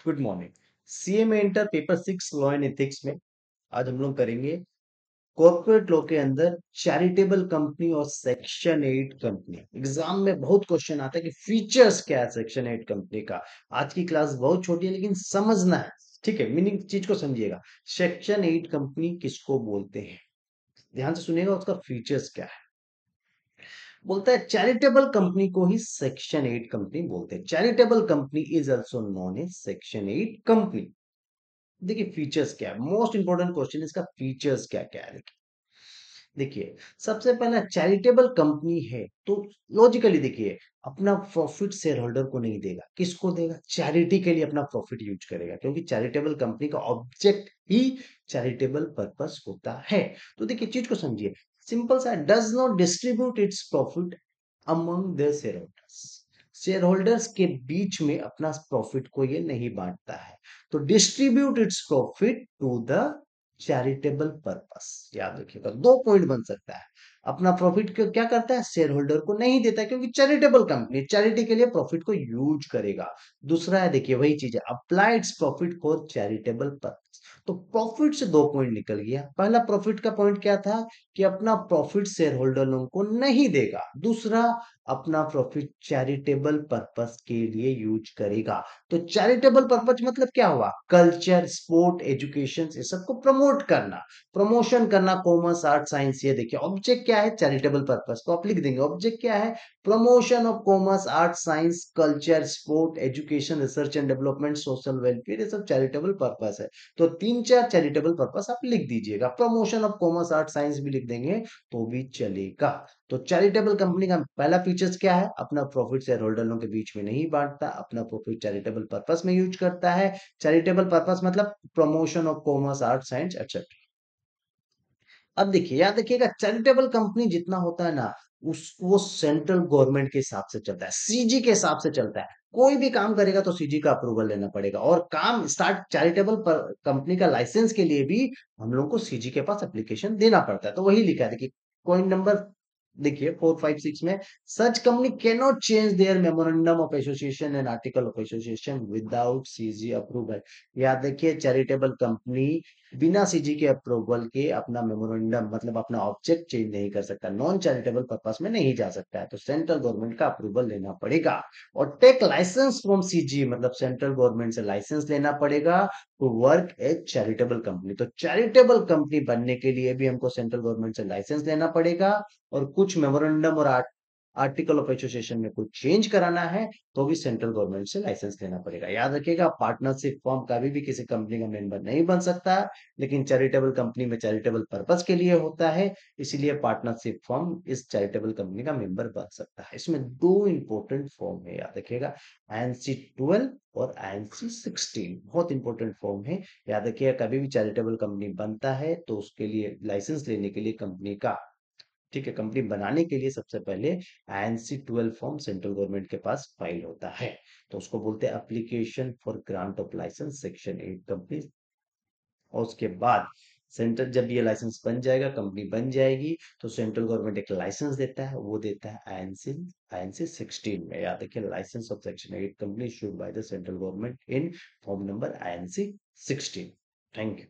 Good morning. CA में inter paper 6 law and ethics में आज हम लोग करेंगे कॉर्पोरेट लॉ के अंदर चैरिटेबल कंपनी और सेक्शन 8 कंपनी। एग्जाम में बहुत क्वेश्चन आता है कि फीचर्स क्या है सेक्शन 8 कंपनी का। आज की क्लास बहुत छोटी है लेकिन समझना है। ठीक है, मीनिंग चीज को समझिएगा। सेक्शन 8 कंपनी किसको बोलते हैं, ध्यान से सुनिएगा, उसका फीचर्स क्या है। बोलता है चैरिटेबल कंपनी को ही सेक्शन 8 कंपनी बोलते हैं। Charitable company is also known as section 8 company. देखिए फीचर्स क्या है, मोस्ट इंपोर्टेंट क्वेश्चन इसका फीचर्स क्या क्या है। देखिए सबसे पहला चैरिटेबल कंपनी है तो लॉजिकली देखिए अपना प्रॉफिट शेयर होल्डर को नहीं देगा, किसको देगा, चैरिटी के लिए अपना प्रॉफिट यूज करेगा, क्योंकि चैरिटेबल कंपनी का ऑब्जेक्ट ही चैरिटेबल पर्पस होता है। तो देखिए चीज को समझिए, सिंपल सा, does not distribute its profit among the share holders. Share holders के बीच में अपना प्रॉफिट को ये नहीं बांटता है। तो distribute its profit to the charitable purpose. याद रखिएगा, दो पॉइंट बन सकता है। अपना प्रॉफिट को क्या करता है, शेयर होल्डर को नहीं देता है, क्योंकि चैरिटेबल कंपनी चैरिटी के लिए प्रॉफिट को यूज करेगा। दूसरा है, देखिए वही चीज है, अप्लाइड्स प्रॉफिट फॉर चैरिटेबल पर्पस। तो प्रॉफिट से दो पॉइंट निकल गया। पहला प्रॉफिट का पॉइंट क्या था कि अपना प्रॉफिट शेयर होल्डरों को नहीं देगा। दूसरा, अपना प्रॉफिट चैरिटेबल पर्पस के लिए यूज करेगा। तो चैरिटेबल पर्पस मतलब क्या हुआ, कल्चर, स्पोर्ट, एजुकेशन, ये सबको प्रमोट करना, प्रमोशन करना, कॉमर्स, आर्ट, साइंस। ये देखिए ऑब्जेक्ट क्या है, चैरिटेबल पर्पस, तो आप लिख देंगे ऑब्जेक्ट क्या है, promotion of commerce, art, science, culture, sport, education, research and development, social welfare, ये सब चैरिटेबल पर्पस है। तो तीन चार चैरिटेबल पर्पस आप लिख दीजिएगा, promotion of commerce, art, science भी लिख देंगे तो भी चलेगा। तो चैरिटेबल कंपनी का पहला फीचर्स क्या है, अपना प्रॉफिट शेयर होल्डरों के बीच में नहीं बांटता, अपना प्रॉफिट चैरिटेबल पर्पस में यूज करता है। चैरिटेबल पर्पस मतलब promotion of commerce, art, science etcetera. अब देखिए, याद रखिएगा, चैरिटेबल कंपनी जितना होता है ना, उस वो सेंट्रल गवर्नमेंट के हिसाब से चलता है, सीजी के हिसाब से चलता है। कोई भी काम करेगा तो सीजी का अप्रूवल लेना पड़ेगा, और काम स्टार्ट चैरिटेबल कंपनी का लाइसेंस के लिए भी हम लोग को सीजी के पास एप्लीकेशन देना पड़ता है। तो वही लिखा है, देखिए पॉइंट नंबर, देखिए 456 में, such company can not change their memorandum of association and article of association without CG approval. याद रखिए, चैरिटेबल कंपनी बिना सीजी के अप्रूवल के अपना मेमोरेंडम मतलब अपना ऑब्जेक्ट चेंज नहीं कर सकता, नॉन चैरिटेबल पर्पस में नहीं जा सकता है, तो सेंट्रल गवर्नमेंट का अप्रूवल लेना पड़ेगा। और टेक लाइसेंस फ्रॉम सीजी मतलब सेंट्रल गवर्नमेंट से लाइसेंस लेना पड़ेगा to work as charitable company. तो चैरिटेबल कंपनी बनने के लिए भी हमको सेंट्रल गवर्नमेंट से लाइसेंस लेना पड़ेगा, और कुछ मेमोरेंडम और आर्टिकल ऑफ एसोसिएशन में कुछ चेंज कराना है तो भी सेंट्रल गवर्नमेंट से लाइसेंस लेना पड़ेगा। याद रखिएगा, पार्टनरशिप फॉर्म कभी भी किसी कंपनी का मेंबर नहीं बन सकता, लेकिन चैरिटेबल कंपनी में चैरिटेबल पर्पस के लिए होता है, इसीलिए पार्टनरशिप फॉर्म इस चैरिटेबल कंपनी का मेंबर बन सकता है। इसमें दो इंपॉर्टेंट फॉर्म है, याद रखिएगा, आईएनसी 12 और आईएनसी 16, बहुत इंपॉर्टेंट फॉर्म है। याद रखिएगा, कभी भी चैरिटेबल कंपनी बनता है तो उसके लिए लाइसेंस लेने के लिए कंपनी का, ठीक है, कंपनी बनाने के लिए सबसे पहले आईएनसी 12 फॉर्म सेंट्रल गवर्नमेंट के पास फाइल होता है। तो उसको बोलते हैं application for grant of licence section 8 company. और उसके बाद सेंटर, जब ये लाइसेंस बन जाएगा, कंपनी बन जाएगी, तो सेंट्रल गवर्नमेंट एक लाइसेंस देता है, वो देता है आईएनसी आईएनसी 16 में। याद रखिए, licence of section 8 company issued by the central government in form number INC 16। Thank you.